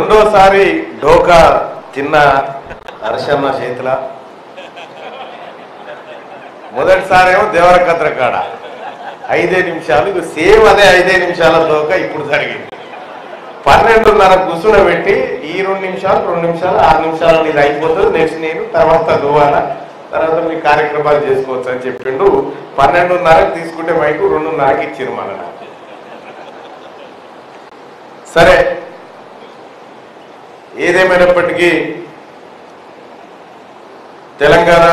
రెండోసారి ఢోకా తిన్న హర్షన్న చేతుల, మొదటిసారేమో దేవరకద్ర కాడ 5 నిమిషాలు, ఇది సేమ్ అదే 5 నిమిషాల ఢోకా ఇప్పుడు జరిగింది. 12:30 కూర్చునబెట్టి ఈ 2 నిమిషాలు 6 నిమిషాలు ఇది అయిపోతుంది, నెక్స్ట్ నేను తర్వాత నువ్వాలా, తర్వాత మీ కార్యక్రమాలు చేసుకోవచ్చు అని చెప్పిండు. 12:30 తీసుకుంటే మైకు 2:30కి ఇచ్చింది మన. సరే, ఏదేమైనప్పటికీ తెలంగాణ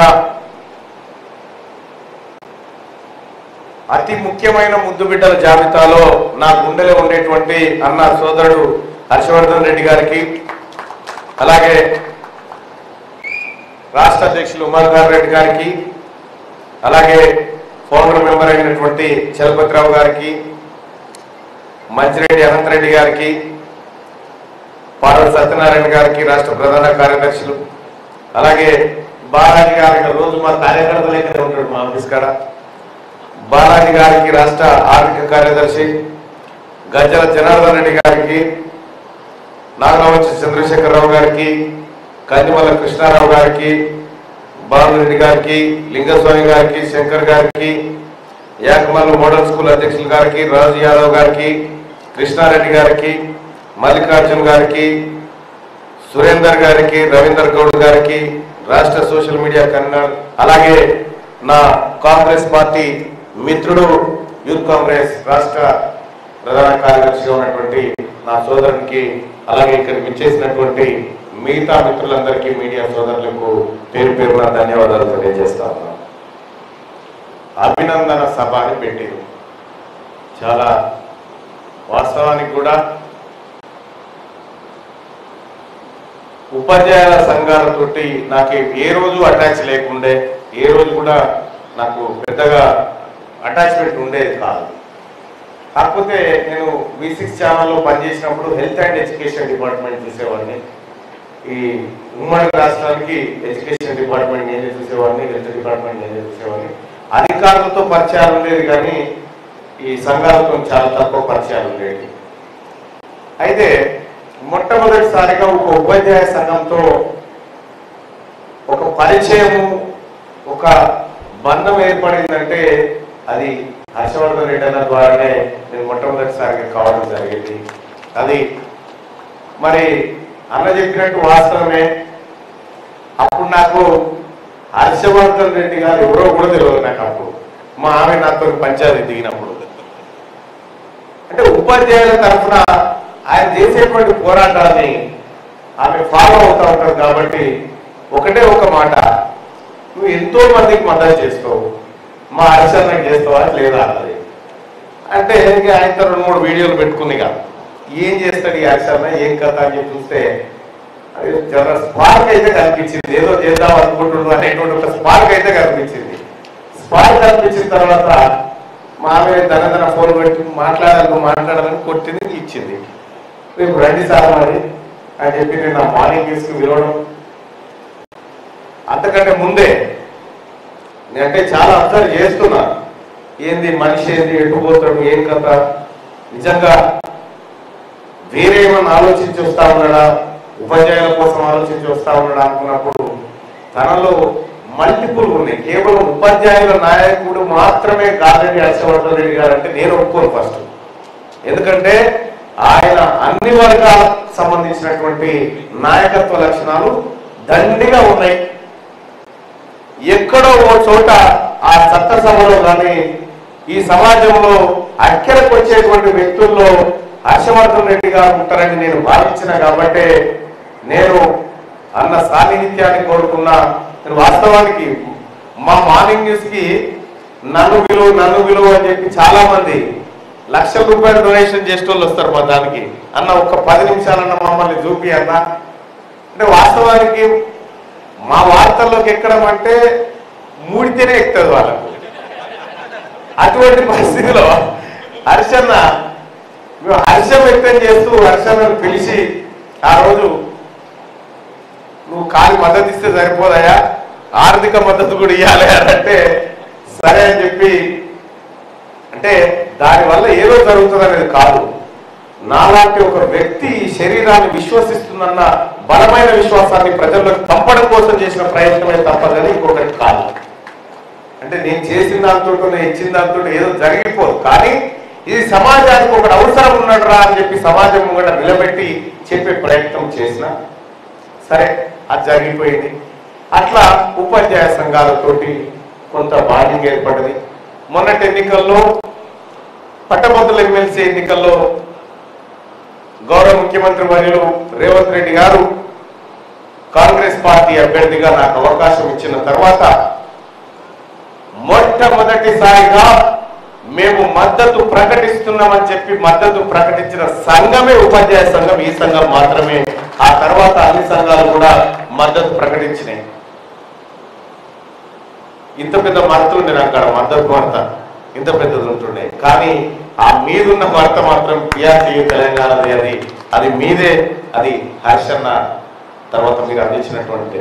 అతి ముఖ్యమైన ముద్దుబిడ్డల జాబితాలో నా గుండెలో ఉండేటువంటి అన్న సోదరుడు హర్షవర్ధన్ రెడ్డి గారికి, అలాగే రాష్ట్ర అధ్యక్షులు ఉమర్ రెడ్డి గారికి, అలాగే ఫౌండర్ మెంబర్ అయినటువంటి చలపతిరావు గారికి, మంచిరెడ్డి అనంతరెడ్డి గారికి, పార్వతి సత్యనారాయణ గారికి రాష్ట్ర ప్రధాన కార్యదర్శులు, అలాగే బాలాజీ గారికి రోజు మా కార్యకర్తలు అయితే ఉంటాడు మా ఆఫీస్ కాడ, బాలాజీ గారికి రాష్ట్ర ఆర్థిక కార్యదర్శి, గజ్జల జనార్దన్ రెడ్డి గారికి, నాగరావంశ చంద్రశేఖరరావు గారికి, కందిమల్ల కృష్ణారావు గారికి, బాలరెడ్డి గారికి, లింగస్వామి గారికి, శంకర్ గారికి, యాకమల్లు మోడల్ స్కూల్ అధ్యక్షులు గారికి, రాజు యాదవ్ గారికి, కృష్ణారెడ్డి గారికి, మల్లికార్జున్ గారికి, సురేందర్ గారికి, రవీందర్ గౌడ్ గారికి, రాష్ట్ర సోషల్ మీడియా కన్వీనర్, అలాగే నా కాంగ్రెస్ పార్టీ మిత్రుడు యూత్ కాంగ్రెస్ రాష్ట్ర ప్రధాన కార్యదర్శిగా ఉన్నటువంటి నా సోదరునికి, అలాగే ఇక్కడికి విచ్చేసినటువంటి మిగతా మిత్రులందరికీ, మీడియా సోదరులకు పేరు పేరున ధన్యవాదాలు తెలియజేస్తా ఉన్నాను. అభినందన సభ అని పెట్టారు. చాలా వాస్తవానికి కూడా ఉపాధ్యాయుల సంఘాలతోటి నాకు ఏ రోజు అటాచ్ లేకుండే, ఏ రోజు కూడా నాకు పెద్దగా అటాచ్మెంట్ ఉండేది కాదు. కాకపోతే నేను V6 ఛానల్లో పనిచేసినప్పుడు హెల్త్ అండ్ ఎడ్యుకేషన్ డిపార్ట్మెంట్ చూసేవాడిని. ఈ ఉమ్మడి రాష్ట్రానికి ఎడ్యుకేషన్ డిపార్ట్మెంట్ నేనే చూసేవాడిని, హెల్త్ డిపార్ట్మెంట్ నేనే చూసేవాడిని. అధికారులతో పరిచయాలు ఉండేది కానీ ఈ సంఘాలతో చాలా తక్కువ పరిచయాలు ఉండేవి. అయితే మొట్టమొదటిసారిగా ఒక ఉపాధ్యాయ సంఘంతో ఒక పరిచయము, ఒక బంధం ఏర్పడిందంటే అది హర్షవర్ధన్ రెడ్డి అన్న ద్వారానే నేను మొట్టమొదటిసారిగా కావడం జరిగింది. అది మరి అన్న చెప్పినట్టు వాస్తవమే. అప్పుడు నాకు హర్షవర్ధన్ రెడ్డి గారు ఎవరో కూడా తెలియదు నాకు. అప్పుడు మా ఆమె నాతో పంచాయతీ దిగినప్పుడు, అంటే ఉపాధ్యాయుల తరఫున ఆయన చేసేటువంటి పోరాటాన్ని ఆమె ఫాలో అవుతూ ఉంటారు. కాబట్టి ఒకటే ఒక మాట, నువ్వు ఎంతో మందికి మద్దతు చేస్తావు, మా హర్షన్నకి చేస్తావా లేదా అన్నది. అంటే ఆయనతో 2-3 వీడియోలు పెట్టుకుని కాదు, ఏం చేస్తాడు ఈ హర్షన్న, ఏం కథ అని చెప్పి చూస్తే చాలా స్పార్క్ అయితే కనిపించింది. ఏదో చేద్దాం అనుకుంటున్నాడు అనేటువంటి ఒక స్పార్క్ అయితే కనిపించింది. స్పార్క్ కనిపించిన తర్వాత మా ఆమె తన ఫోన్ పెట్టి మాట్లాడాలని కొట్టింది, ఇచ్చింది. రేపు రండి సార్ మరి అని చెప్పి నేను నా మార్నింగ్ న్యూస్కి పిలవడం. అంతకంటే ముందే నేనంటే చాలా అబ్జర్వ్ చేస్తున్నా, ఏంది మనిషి, ఏంది ఎట్టుపోతాడు, ఏం కథ, నిజంగా వేరే ఏమన్నా ఆలోచించి వస్తా ఉన్నాడా, ఉపాధ్యాయుల కోసం ఆలోచించి వస్తా ఉన్నాడా అనుకున్నప్పుడు తనలో మల్టిపుల్ ఉన్నాయి. కేవలం ఉపాధ్యాయుల నాయకుడు మాత్రమే కాదని హర్షవర్ధన్ రెడ్డి గారు అంటే నేను ఒప్పుకోను ఫస్ట్. ఎందుకంటే ఆయన అన్ని వర్గాలకు సంబంధించినటువంటి నాయకత్వ లక్షణాలు దండిగా ఉన్నాయి. ఎక్కడో ఓ చోట ఆ చట్టసభలో కానీ ఈ సమాజంలో అక్కరకు వచ్చేటువంటి వ్యక్తుల్లో హర్షవర్ధన్ రెడ్డి గారు ఉంటారని నేను భావించిన కాబట్టి నేను అన్న సాన్నిహిత్యాన్ని కోరుకున్నా. నేను వాస్తవానికి మా మార్నింగ్ న్యూస్కి నన్ను విలువ అని చెప్పి చాలా మంది లక్షల రూపాయలు డొనేషన్ చేసే వాళ్ళు వస్తారు మా దానికి. అన్న ఒక్క 10 నిమిషాలన్న మమ్మల్ని చూపి అన్న అంటే వాస్తవానికి మా వార్తల్లోకి ఎక్కడం అంటే మూడితేనే ఎక్కుతుంది వాళ్ళకు. అటువంటి పరిస్థితిలో హర్షన్న హర్షం వ్యక్తం చేస్తూ హర్షన్నను పిలిచి ఆ రోజు నువ్వు కాలి మద్దతు ఇస్తే సరిపోదయా, ఆర్థిక మద్దతు కూడా ఇవ్వాలి అంటే సరే అని చెప్పి, అంటే దానివల్ల ఏదో జరుగుతుంది అనేది కాదు, నాలాంటి ఒక వ్యక్తి ఈ శరీరాన్ని విశ్వసిస్తుందన్న బలమైన విశ్వాసాన్ని ప్రజల్లోకి పంపడం కోసం చేసిన ప్రయత్నమే తప్ప కానీ ఇంకొకటి కాదు. అంటే నేను చేసిన దాంతో నేను ఇచ్చిన దాంతో ఏదో జరిగిపోదు, కానీ ఇది సమాజానికి ఒకటి అవసరం ఉన్నాడు రా అని చెప్పి సమాజం ముంగట నిలబెట్టి చెప్పే ప్రయత్నం చేసిన సరే అది జరిగిపోయింది. అట్లా ఉపాధ్యాయ సంఘాలతోటి కొంత బాండింగ్ ఏర్పడింది. మొన్నటి ఎన్నికల్లో పట్టభద్రుల ఎమ్మెల్సీ ఎన్నికల్లో గౌరవ ముఖ్యమంత్రి వర్యులు రేవంత్ రెడ్డి గారు కాంగ్రెస్ పార్టీ అభ్యర్థిగా నాకు అవకాశం ఇచ్చిన తర్వాత మొట్టమొదటిసారిగా మేము మద్దతు ప్రకటిస్తున్నామని చెప్పి మద్దతు ప్రకటించిన సంఘమే ఉపాధ్యాయ సంఘం. ఈ సంఘం మాత్రమే. ఆ తర్వాత అన్ని సంఘాలు కూడా మద్దతు ప్రకటించినాయి. ఇంత పెద్ద మరత ఉండే అక్కడ మద్దతు వార్త ఇంత పెద్దది ఉంటుండే, కానీ ఆ మీదున్న వార్త మాత్రం పిఆర్టీయూ తెలంగాణది. అది మీదే. అది హర్షన్న తర్వాత మీరు అందించినటువంటి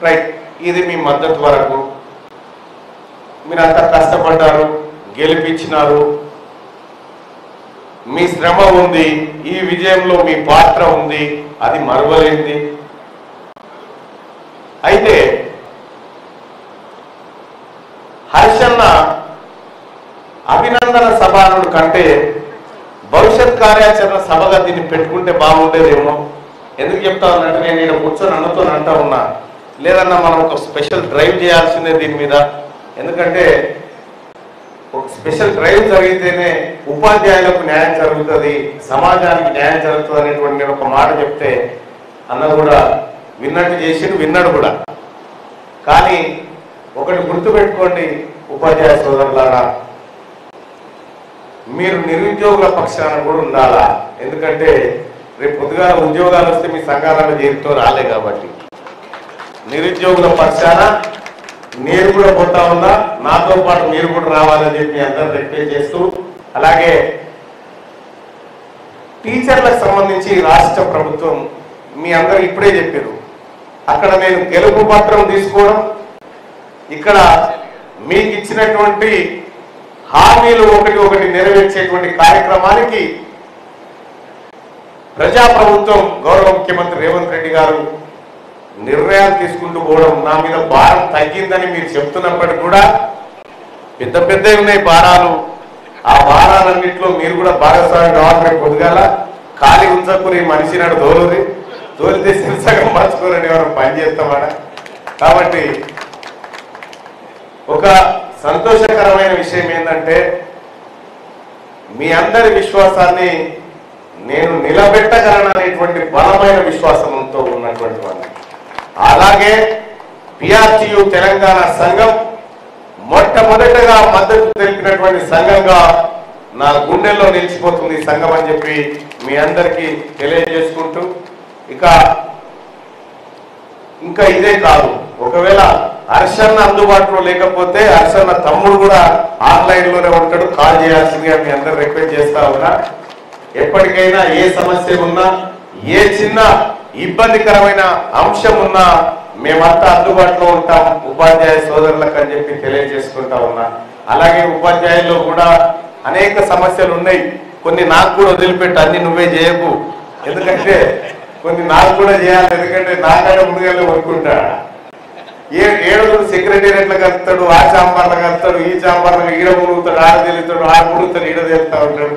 రైట్. ఇది మీ మద్దతు వరకు. మీరంతా కష్టపడ్డారు, గెలిపించినారు, మీ శ్రమ ఉంది, ఈ విజయంలో మీ పాత్ర ఉంది, అది మరువలేంది. అయితే హర్షన్న అభినందన సభనుడు కంటే భవిష్యత్ కార్యాచరణ సభగా దీన్ని పెట్టుకుంటే బాగుండేదేమో. ఎందుకు చెప్తా ఉన్నట్టు నేను ఇక్కడ కూర్చొని అన్నతో అంటా ఉన్నా, లేదన్నా మనం ఒక స్పెషల్ డ్రైవ్ చేయాల్సిందే దీని మీద. ఎందుకంటే ఒక స్పెషల్ డ్రైవ్ జరిగితేనే ఉపాధ్యాయులకు న్యాయం జరుగుతుంది, సమాజానికి న్యాయం జరుగుతుంది అనేటువంటి నేను ఒక మాట చెప్తే అన్న కూడా విన్నట్టు చేసి విన్నాడు కూడా. కానీ ఒకటి గుర్తుపెట్టుకోండి ఉపాధ్యాయ సోదరులారా, మీరు నిరుద్యోగుల పక్షాన కూడా ఉండాలా. ఎందుకంటే రేపు పొద్దుగాల ఉద్యోగాలు వస్తే మీ సంఘాలను చేరుతో రాలే కాబట్టి నిరుద్యోగుల పక్షాన నేను కూడా పోతా ఉన్నా, నాతో పాటు మీరు కూడా రావాలని చెప్పి అందరూ రిక్వెస్ట్ చేస్తూ, అలాగే టీచర్లకు సంబంధించి రాష్ట్ర ప్రభుత్వం మీ అందరూ ఇప్పుడే చెప్పారు, అక్కడ నేను గెలుపు పత్రం తీసుకోవడం, ఇక్కడ మీకు ఇచ్చినటువంటి హామీలు ఒకటి ఒకటి నెరవేర్చేటువంటి కార్యక్రమానికి ప్రజాప్రభుత్వం గౌరవ ముఖ్యమంత్రి రేవంత్ రెడ్డి గారు నిర్ణయాలు తీసుకుంటూ పోవడం, నా మీద భారం తగ్గిందని మీరు చెప్తున్నప్పటికీ కూడా పెద్ద పెద్దవి ఉన్నాయి భారాలు. ఆ భారాలన్నింటిలో మీరు కూడా భాగస్వామి కావాలి. పొద్దుగాల ఖాళీ ఉంచకుని మనిషి నాడు తోలితే సగం మార్చుకోరని ఎవరు పని చేస్తామట. కాబట్టి ఒక సంతోషకరమైన విషయం ఏంటంటే మీ అందరి విశ్వాసాన్ని నేను నిలబెట్టగలననేటువంటి బలమైన విశ్వాసంతో ఉన్నటువంటి వాడిని. అలాగే పిఆర్టీయూ తెలంగాణ సంఘం మొట్టమొదటగా మద్దతు తెలిపినటువంటి సంఘంగా నా గుండెల్లో నిలిచిపోతుంది ఈ సంఘం అని చెప్పి మీ అందరికీ తెలియజేసుకుంటూ, ఇంకా ఇదే కాదు, ఒకవేళ హర్షన్న అందుబాటులో లేకపోతే హర్షన్న తమ్ముడు కూడా ఆన్లైన్ లోనే ఉంటాడు, కాల్ చేయాల్సిందిగా మీ అందరు రిక్వెస్ట్ చేస్తా ఉన్నా. ఎప్పటికైనా ఏ సమస్య ఉన్నా, ఏ చిన్న ఇబ్బందికరమైన అంశం ఉన్నా మేమంతా అందుబాటులో ఉంటాం ఉపాధ్యాయ సోదరులకు అని చెప్పి తెలియజేసుకుంటా ఉన్నా. అలాగే ఉపాధ్యాయుల్లో కూడా అనేక సమస్యలు ఉన్నాయి, కొన్ని నాకు కూడా వదిలిపెట్టు, అన్ని నువ్వే చేయకు, ఎందుకంటే కొన్ని నాకు కూడా చేయాలి, ఎందుకంటే నాకంటే ముందుగానే వరుకుంటా. ఏడుగురు సెక్రటేరియట్లో కలుస్తాడు, ఆ చాంబర్లో కలుస్తాడు, ఈ చాంబర్లో ఈడ మునుగుతాడు, ఆడ తెలుస్తాడు, ఆడ మునుగుతాడు, ఈడ తెలుస్తా ఉంటాడు.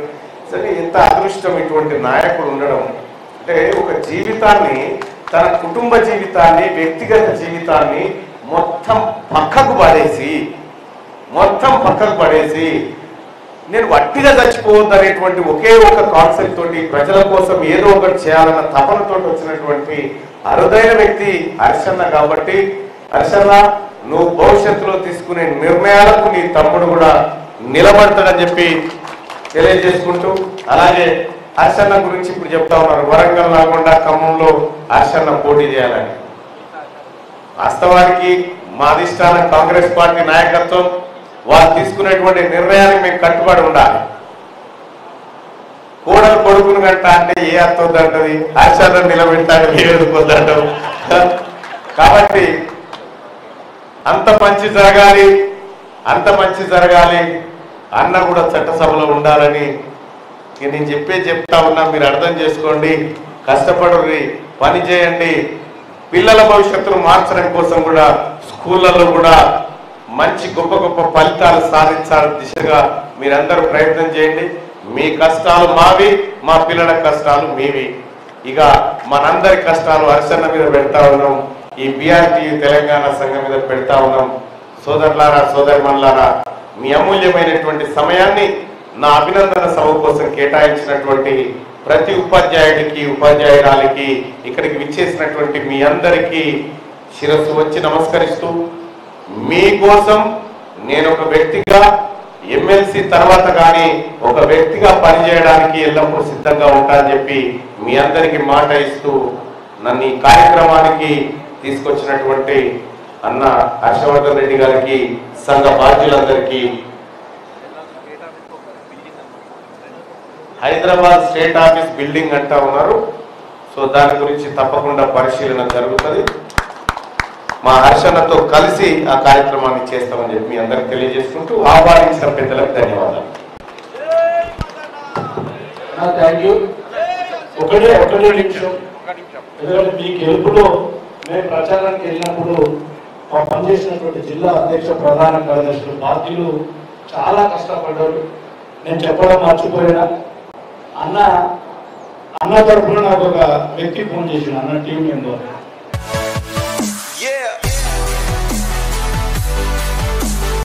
సరే, ఎంత అదృష్టం ఇటువంటి నాయకుడు ఉండడం. అంటే ఒక జీవితాన్ని, తన కుటుంబ జీవితాన్ని, వ్యక్తిగత జీవితాన్ని మొత్తం పక్కకు పడేసి నేను వట్టిగా చచ్చిపోవద్దు అనేటువంటి ఒకే ఒక కాన్సెప్ట్ తోటి ప్రజల కోసం ఏదో ఒకటి చేయాలన్న తపనతో వచ్చినటువంటి అరుదైన వ్యక్తి హర్షన్న. కాబట్టి హర్షన్న, నువ్వు భవిష్యత్తులో తీసుకునే నిర్ణయాలకు నీ తమ్ముడు కూడా నిలబడతాడని చెప్పి తెలియజేసుకుంటూ, అలాగే హర్షన్న గురించి ఇప్పుడు చెప్తా ఉన్నారు, వరంగల్ కాకుండా ఖమ్మంలో హర్షన్న పోటీ చేయాలని. వాస్తవానికి మా అధిష్టానం కాంగ్రెస్ పార్టీ నాయకత్వం వాళ్ళు తీసుకునేటువంటి నిర్ణయానికి మేము కట్టుబడి ఉండాలి. కోడలు కొడుకును గంట అంటే ఏ అర్థవుతుంటది, హర్షన్న నిలబెట్టాలి, ఏడుకోద్దంటావు. కాబట్టి అంత మంచి జరగాలి, అన్న కూడా చట్టసభలో ఉండాలని ఇక నేను చెప్తా ఉన్నా, మీరు అర్థం చేసుకోండి. కష్టపడి పని చేయండి. పిల్లల భవిష్యత్తును మార్చడం కోసం కూడా స్కూళ్ళలో కూడా మంచి గొప్ప గొప్ప ఫలితాలు సాధించాలని దిశగా మీరందరూ ప్రయత్నం చేయండి. మీ కష్టాలు మావి, మా పిల్లల కష్టాలు మీవి. ఇక మనందరి కష్టాలు హర్షన్న మీద పెడతా ఉన్నాం, ఈ BRT తెలంగాణ సంఘం మీద పెడతా ఉన్నాం. సోదరులారా, సోదరిమణులారా, మీ అమూల్యమైనటువంటి సమయాన్ని నా అభినందన సభ కోసం కేటాయించినటువంటి ప్రతి ఉపాధ్యాయుడికి, ఉపాధ్యాయురాలికి, ఇక్కడికి విచ్చేసినటువంటి మీ అందరికీ శిరస్సు వచ్చి నమస్కరిస్తూ, మీకోసం నేను ఒక వ్యక్తిగా MLC తర్వాత కానీ ఒక వ్యక్తిగా పనిచేయడానికి ఎల్లప్పుడూ సిద్ధంగా ఉంటానని చెప్పి మీ అందరికీ మాట ఇస్తూ, నన్ను ఈ కార్యక్రమానికి తీసుకొచ్చినటువంటి అన్న హర్షవర్ధన్ రెడ్డి గారికి, సంఘ బాధ్యులందరికీ, హైదరాబాద్ స్టేట్ ఆఫీస్ బిల్డింగ్ అంటా ఉన్నారు. సో దాని గురించి తప్పకుండా పరిశీలన జరుగుతుంది. మా హర్షన్నతో కలిసి ఆ కార్యక్రమాన్ని చేస్తామని చెప్పి మీ అందరికి తెలియజేసుకుంటూ ఆహ్వానించిన పెద్దలకు ధన్యవాదాలు. Thank you. ఒకటే నిమిషం. ఎందుకంటే మీ గెలుపులో మేము ప్రచారానికి వెళ్ళినప్పుడు మా పనిచేసినటువంటి జిల్లా అధ్యక్ష ప్రధాన కార్యదర్శులు పార్టీలు చాలా కష్టపడ్డారు. నేను చెప్పడం మర్చిపోయినా, అన్న తరఫున నాకు ఒక వ్యక్తి ఫోన్ చేసిన, అన్న టీం మెంబర్